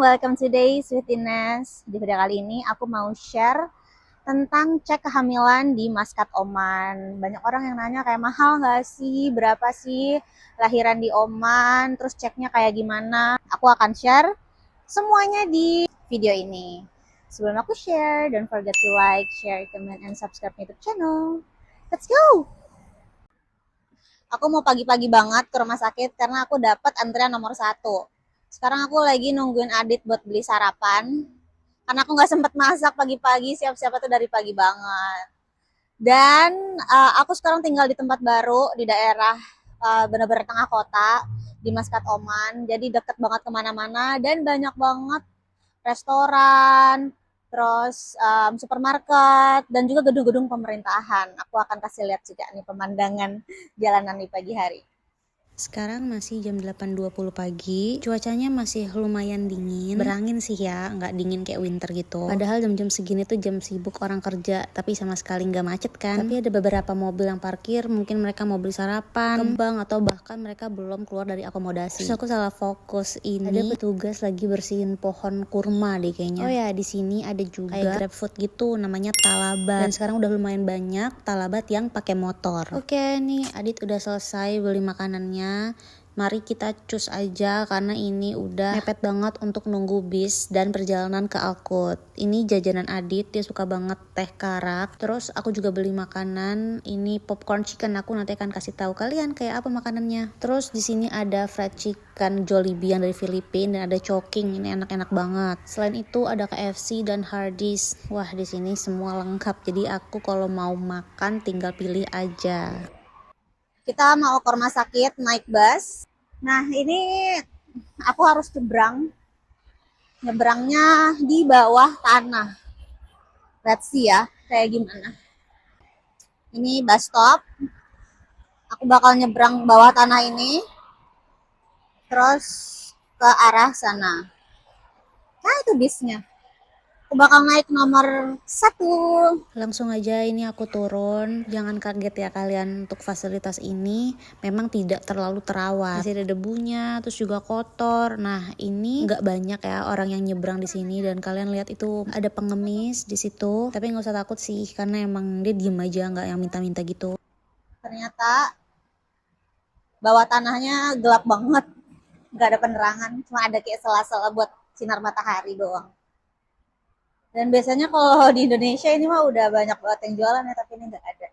welcome to Days with Ines. Di video kali ini aku mau share tentang cek kehamilan di Muscat, Oman. Banyak orang yang nanya kayak mahal nggak sih, berapa sih lahiran di Oman, terus ceknya kayak gimana. Aku akan share semuanya di video ini. Sebelum aku share, don't forget to like, share, comment, and subscribe YouTube channel. Let's go! Aku mau pagi-pagi banget ke rumah sakit karena aku dapat antrian nomor 1. Sekarang aku lagi nungguin Adit buat beli sarapan. Karena aku nggak sempet masak pagi-pagi, siap-siap tuh dari pagi banget. Dan aku sekarang tinggal di tempat baru, di daerah bener-bener tengah kota, di Muscat, Oman. Jadi deket banget kemana-mana dan banyak banget restoran, terus supermarket, dan juga gedung-gedung pemerintahan. Aku akan kasih lihat juga nih pemandangan jalanan di pagi hari. Sekarang masih jam 8.20 pagi, cuacanya masih lumayan dingin, berangin sih ya, nggak dingin kayak winter gitu. Padahal jam-jam segini tuh jam sibuk orang kerja, tapi sama sekali nggak macet kan. Tapi ada beberapa mobil yang parkir, mungkin mereka mau beli sarapan, kembang, atau bahkan mereka belum keluar dari akomodasi. Terus aku salah fokus, ini ada petugas lagi bersihin pohon kurma deh kayaknya. Oh ya, di sini ada juga kayak grab food gitu, namanya Talabat. Dan sekarang udah lumayan banyak Talabat yang pakai motor. Oke nih, Adit udah selesai beli makanannya. Mari kita cus aja karena ini udah mepet banget untuk nunggu bis dan perjalanan ke Al-Qud. Ini jajanan Adit, dia suka banget teh karak. Terus aku juga beli makanan, ini popcorn chicken, aku nanti akan kasih tahu kalian kayak apa makanannya. Terus di sini ada fried chicken Jollibee yang dari Filipina dan ada choking, ini enak-enak banget. Selain itu ada KFC dan Hardee's. Wah, di sini semua lengkap. Jadi aku kalau mau makan tinggal pilih aja. Kita mau ke rumah sakit naik bus. Nah, ini aku harus nyebrang. Nyebrangnya di bawah tanah. Let's see ya, kayak gimana. Ini bus stop. Aku bakal nyebrang bawah tanah ini. Terus ke arah sana. Nah, itu bisnya. Aku bakal naik nomor 1. Langsung aja ini aku turun, jangan kaget ya kalian, untuk fasilitas ini memang tidak terlalu terawat, masih ada debunya, terus juga kotor. Nah ini nggak banyak ya orang yang nyebrang di sini, dan kalian lihat itu ada pengemis di situ, tapi nggak usah takut sih karena emang dia diem aja, nggak yang minta-minta gitu. Ternyata bawah tanahnya gelap banget, nggak ada penerangan, cuma ada kayak sela-sela buat sinar matahari doang. Dan biasanya kalau di Indonesia ini mah udah banyak banget yang jualan ya, tapi ini nggak ada.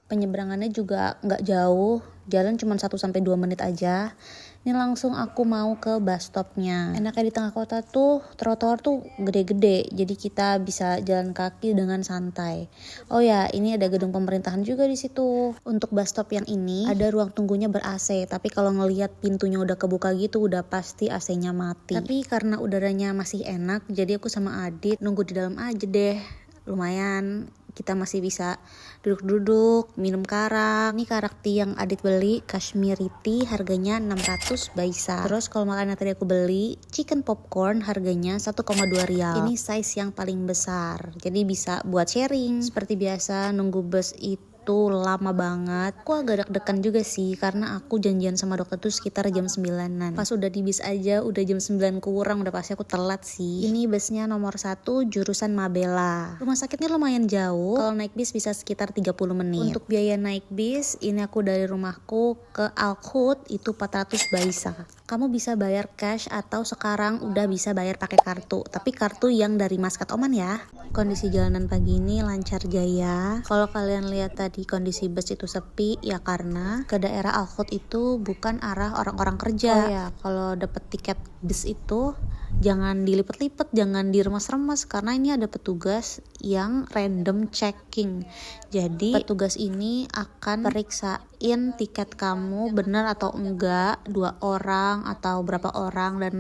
Penyeberangannya juga nggak jauh, jalan cuma 1-2 menit aja. Ini langsung aku mau ke bus stopnya. Enaknya di tengah kota tuh trotoar tuh gede-gede, jadi kita bisa jalan kaki dengan santai. Oh ya, ini ada gedung pemerintahan juga di situ. Untuk bus stop yang ini ada ruang tunggunya ber-AC, tapi kalau ngelihat pintunya udah kebuka gitu udah pasti AC-nya mati. Tapi karena udaranya masih enak, jadi aku sama Adit nunggu di dalam aja deh. Lumayan, kita masih bisa duduk-duduk, minum karak. Ini karak tea yang Adit beli, Kashmiri tea, harganya 600 baisa. Terus kalau makanan tadi aku beli, chicken popcorn, harganya 1,2 rial. Ini size yang paling besar, jadi bisa buat sharing. Seperti biasa, nunggu bus itu lama banget. Aku agak deg-degan juga sih karena aku janjian sama dokter tuh sekitar jam 9-an. Pas udah di bis aja udah jam 9 kurang, udah pasti aku telat sih. Ini busnya nomor 1 jurusan Mabela. Rumah sakitnya lumayan jauh, kalau naik bis bisa sekitar 30 menit. Untuk biaya naik bis, ini aku dari rumahku ke Al-Qud itu 400 baisa. Kamu bisa bayar cash atau sekarang udah bisa bayar pakai kartu, tapi kartu yang dari Muscat, Oman ya. Kondisi jalanan pagi ini lancar jaya. Kalau kalian lihat tadi kondisi bus itu sepi, ya karena ke daerah Al-Qud itu bukan arah orang-orang kerja. Oh ya, kalau dapet tiket bus itu jangan dilipet-lipet, jangan diremas-remas, karena ini ada petugas yang random checking. Jadi petugas ini akan periksain tiket kamu benar atau enggak, 2 orang atau berapa orang, dan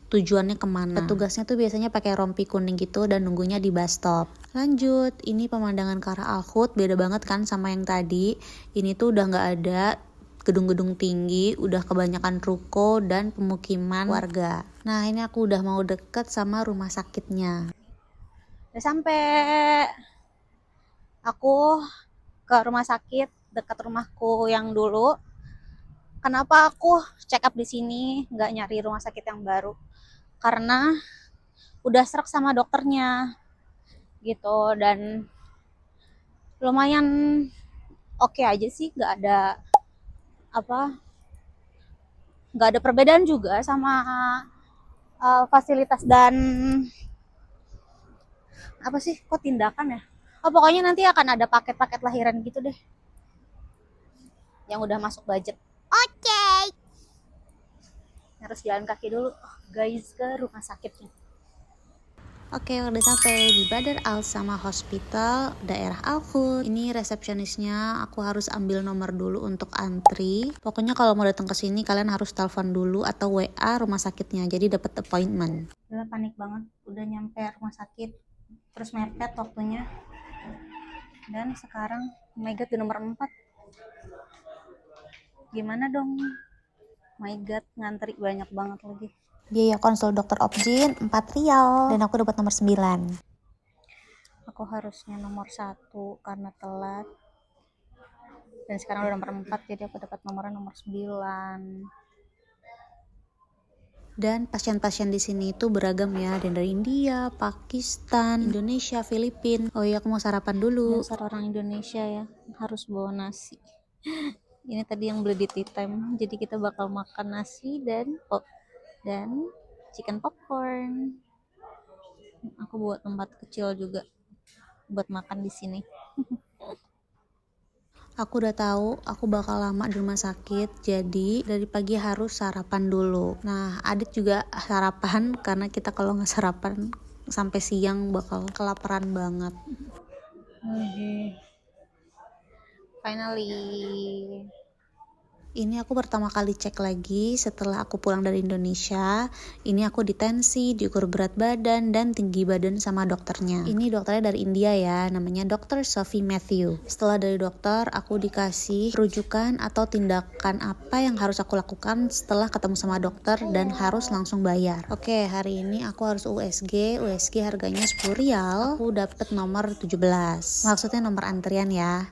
tujuannya kemana. Petugasnya tuh biasanya pakai rompi kuning gitu dan nunggunya di bus stop. Lanjut, ini pemandangan ke arah Al-Qud beda banget kan sama yang tadi. Ini tuh udah nggak ada gedung-gedung tinggi, udah kebanyakan ruko dan pemukiman warga. Nah ini aku udah mau deket sama rumah sakitnya. Udah sampai. Aku ke rumah sakit dekat rumahku yang dulu. kenapa aku check up di sini, nggak nyari rumah sakit yang baru? Karena udah serak sama dokternya gitu, dan lumayan oke aja sih, apa nggak ada perbedaan juga sama fasilitas dan apa sih kok tindakan ya. Oh, pokoknya nanti akan ada paket-paket lahiran gitu deh yang udah masuk budget. Oke. Harus jalan kaki dulu, guys, ke rumah sakitnya. Oke, udah sampai di Badar Al Sama Hospital, daerah Al Khud. Ini resepsionisnya, aku harus ambil nomor dulu untuk antri. Pokoknya kalau mau datang ke sini kalian harus telepon dulu atau WA rumah sakitnya, jadi dapat appointment. Udah panik banget, udah nyampe rumah sakit, terus mepet waktunya. Dan sekarang, oh my god, di nomor 4. Gimana dong? My god, ngantri banyak banget lagi. Biaya konsul dokter Objin 4 rial dan aku dapat nomor 9. Aku harusnya nomor 1 karena telat. Dan sekarang udah nomor 4, jadi aku dapat nomor 9. Dan pasien-pasien di sini itu beragam ya, ada dari India, Pakistan, Indonesia, Filipina. Oh iya, aku mau sarapan dulu. Dasar orang Indonesia ya, harus bawa nasi. Ini tadi yang beli di tea time, jadi kita bakal makan nasi dan chicken popcorn. Aku buat tempat kecil juga buat makan di sini. Aku udah tahu aku bakal lama di rumah sakit, jadi dari pagi harus sarapan dulu. Nah, Adit juga sarapan karena kita kalau nggak sarapan sampai siang bakal kelaparan banget. Finally. Ini aku pertama kali cek lagi setelah aku pulang dari Indonesia. Ini aku ditensi, diukur berat badan dan tinggi badan sama dokternya. Ini dokternya dari India ya, namanya Dr. Sophie Matthew. Setelah dari dokter, aku dikasih rujukan atau tindakan apa yang harus aku lakukan setelah ketemu sama dokter dan harus langsung bayar. Oke, hari ini aku harus USG. USG harganya 10 rial. Aku dapet nomor 17. Maksudnya nomor antrian ya.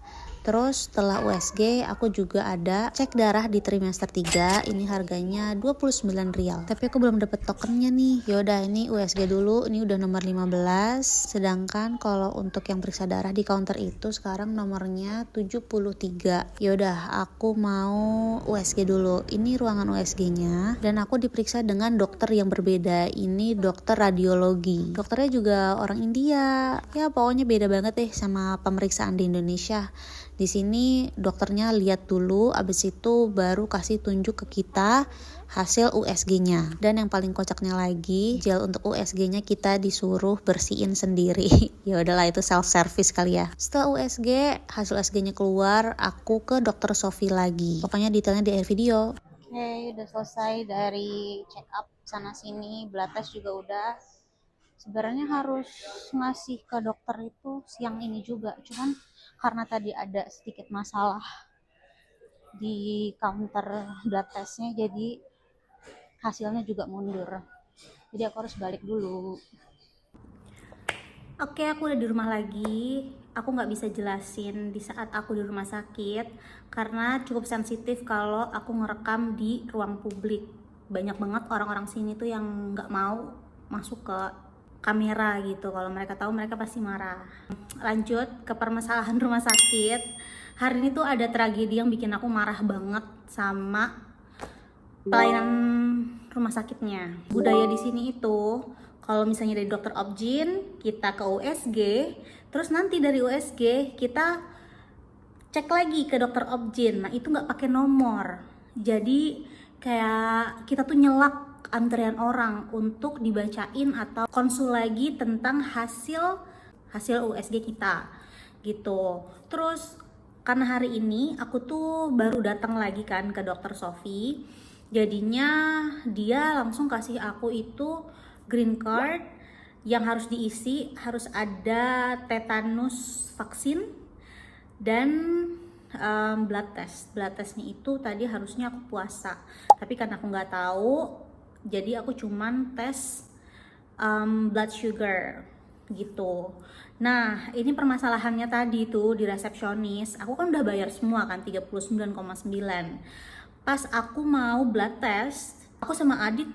Terus setelah USG aku juga ada cek darah di trimester 3. Ini harganya 29 rial. Tapi aku belum dapet tokennya nih. Yaudah, ini USG dulu. Ini udah nomor 15. Sedangkan kalau untuk yang periksa darah di counter itu sekarang nomornya 73. Yaudah, aku mau USG dulu. Ini ruangan USG-nya dan aku diperiksa dengan dokter yang berbeda. Ini dokter radiologi. Dokternya juga orang India. Ya pokoknya beda banget deh sama pemeriksaan di Indonesia. Di sini dokternya lihat dulu, abis itu baru kasih tunjuk ke kita hasil USG-nya. Dan yang paling kocaknya lagi, gel untuk USG-nya kita disuruh bersihin sendiri. Ya udahlah, itu self service kali ya. Setelah USG, hasil USG-nya keluar, aku ke dokter Sophie lagi. Pokoknya detailnya di akhir video. Oke, udah selesai dari check up sana sini, blood test juga udah. Sebenarnya harus ngasih ke dokter itu siang ini juga, cuman karena tadi ada sedikit masalah di counter blood testnya, jadi hasilnya juga mundur. Jadi aku harus balik dulu. Oke, aku udah di rumah lagi. Aku nggak bisa jelasin di saat aku di rumah sakit karena cukup sensitif kalau aku ngerekam di ruang publik. Banyak banget orang-orang sini tuh yang nggak mau masuk ke kamera gitu. Kalau mereka tahu, mereka pasti marah. Lanjut ke permasalahan rumah sakit. Hari ini tuh ada tragedi yang bikin aku marah banget sama pelayanan rumah sakitnya. Budaya di sini itu, kalau misalnya dari dokter Objin kita ke USG, terus nanti dari USG kita cek lagi ke dokter Objin. Nah itu nggak pakai nomor, jadi kayak kita tuh nyelak antrian orang untuk dibacain atau konsul lagi tentang hasil USG kita gitu. Terus karena hari ini aku tuh baru datang lagi kan ke dokter Sophie, jadinya dia langsung kasih aku itu green card yang harus diisi, harus ada tetanus vaksin dan blood testnya itu tadi harusnya aku puasa, tapi karena aku nggak tahu, jadi aku cuman tes blood sugar gitu. Nah ini permasalahannya tadi tuh di resepsionis, aku kan udah bayar semua kan 39,9. Pas aku mau blood test, aku sama Adit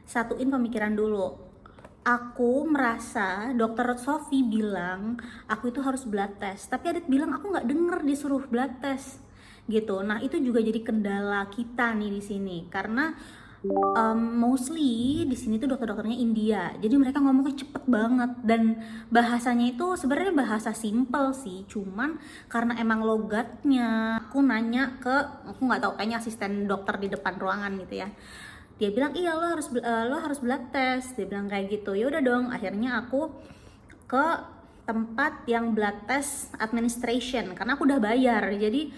satuin pemikiran dulu. Aku merasa dokter Sofi bilang aku itu harus blood test, tapi Adit bilang aku nggak denger disuruh blood test gitu. Nah itu juga jadi kendala kita nih di sini karena mostly di sini tuh dokter-dokternya India, jadi mereka ngomongnya cepet banget dan bahasanya itu sebenarnya bahasa simple sih, cuman karena emang logatnya. Aku nanya ke, aku nggak tahu, kayaknya asisten dokter di depan ruangan gitu ya, dia bilang iya lo harus blood test, dia bilang kayak gitu. Ya udah dong, akhirnya aku ke tempat yang blood test administration karena aku udah bayar, jadi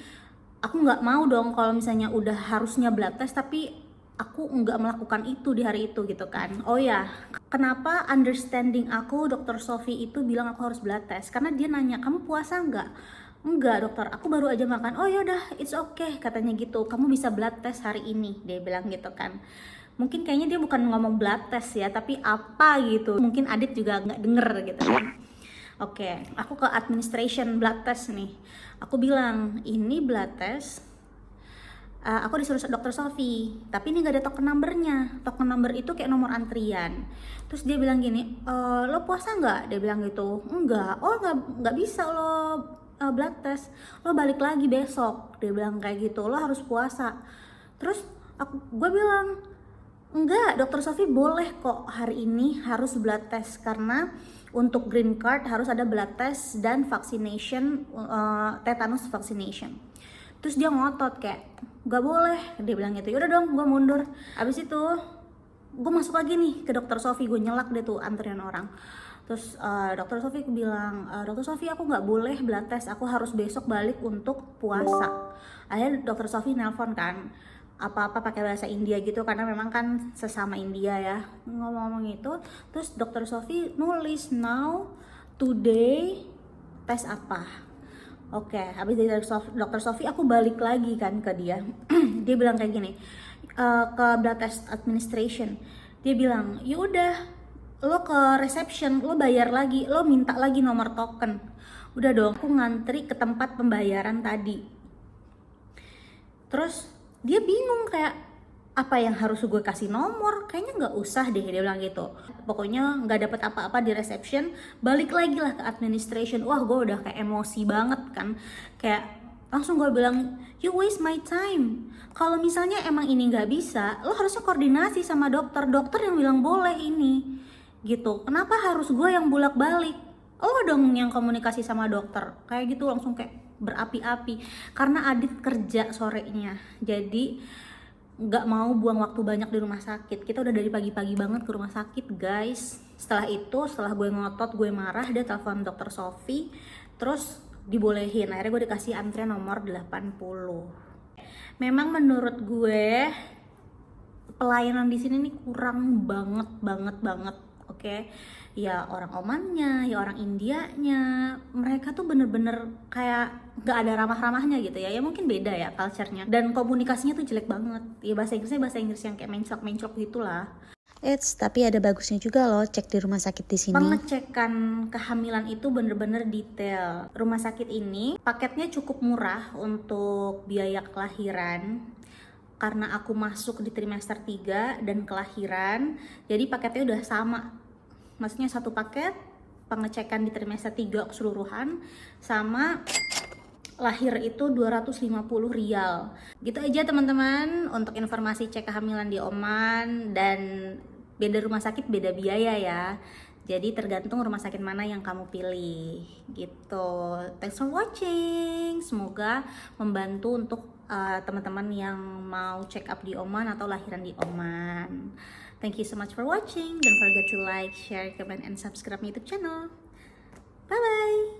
aku nggak mau dong kalau misalnya udah harusnya blood test tapi aku nggak melakukan itu di hari itu gitu kan. Oh ya, kenapa understanding aku dokter Sofi itu bilang aku harus blood test, karena dia nanya kamu puasa nggak. Enggak dokter, aku baru aja makan. Oh yaudah, it's okay katanya gitu, kamu bisa blood test hari ini, dia bilang gitu kan. Mungkin kayaknya dia bukan ngomong blood test ya, tapi apa gitu, mungkin Adit juga nggak denger gitu kan. Oke, aku ke administration blood test nih. Aku bilang ini blood test, aku disuruh dokter Sofi, tapi ini nggak ada token numbernya. Token number itu kayak nomor antrian. Terus dia bilang gini, lo puasa nggak? Dia bilang gitu. Enggak. Oh nggak bisa lo blood test, lo balik lagi besok, dia bilang kayak gitu, lo harus puasa. Terus gue bilang enggak, dokter Sofi boleh kok hari ini harus blood test karena untuk green card harus ada blood test dan vaccination, tetanus vaccination. Terus dia ngotot kayak nggak boleh, dia bilang gitu. Yaudah dong, gue mundur. Abis itu gue masuk lagi nih ke dokter Sofi, gue nyelak deh tuh antrian orang. Terus dokter Sofi bilang, dokter Sofi aku nggak boleh blood test, aku harus besok balik untuk puasa. Akhirnya dokter Sofi nelpon kan, apa-apa pakai bahasa India gitu karena memang kan sesama India ya, ngomong-ngomong itu. Terus dokter Sofi nulis now today tes apa. Oke, habis dari dokter Sofi aku balik lagi kan ke dia. Dia bilang kayak gini, ke blood test administration. Dia bilang, ya udah lo ke reception, lo bayar lagi, lo minta lagi nomor token. Udah dong, aku ngantri ke tempat pembayaran tadi. Terus dia bingung kayak apa yang harus gue kasih nomor, kayaknya nggak usah deh, dia bilang gitu. Pokoknya nggak dapet apa-apa di reception, balik lagi lah ke administration. Wah gue udah kayak emosi banget kan, kayak langsung gue bilang you waste my time. Kalau misalnya emang ini nggak bisa, lo harusnya koordinasi sama dokter yang bilang boleh ini gitu. Kenapa harus gue yang bolak-balik? Lo dong yang komunikasi sama dokter. Kayak gitu langsung kayak berapi-api karena Adit kerja sorenya, jadi nggak mau buang waktu banyak di rumah sakit. Kita udah dari pagi-pagi banget ke rumah sakit guys. Setelah itu, setelah gue ngotot, gue marah, dia telepon dokter Sofi, terus dibolehin. Akhirnya gue dikasih antrian nomor 80. Memang menurut gue pelayanan di sini nih kurang banget. Oke, ya orang Omannya, ya orang Indianya, mereka tuh bener-bener kayak gak ada ramah-ramahnya gitu ya. Ya mungkin beda ya culture-nya, dan komunikasinya tuh jelek banget. Ya bahasa Inggris yang kayak menclok gitulah. Tapi ada bagusnya juga loh cek di rumah sakit di sini. Pengecekan kehamilan itu bener-bener detail. Rumah sakit ini paketnya cukup murah untuk biaya kelahiran. Karena aku masuk di trimester 3 dan kelahiran, jadi paketnya udah sama. Maksudnya satu paket pengecekan di trimester 3 keseluruhan sama lahir itu 250 rial. Gitu aja teman-teman untuk informasi cek kehamilan di Oman, dan beda rumah sakit beda biaya ya. Jadi tergantung rumah sakit mana yang kamu pilih gitu. Thanks for watching. Semoga membantu untuk teman-teman yang mau check up di Oman atau lahiran di Oman. Thank you so much for watching. Don't forget to like, share, comment, and subscribe my YouTube channel. Bye bye.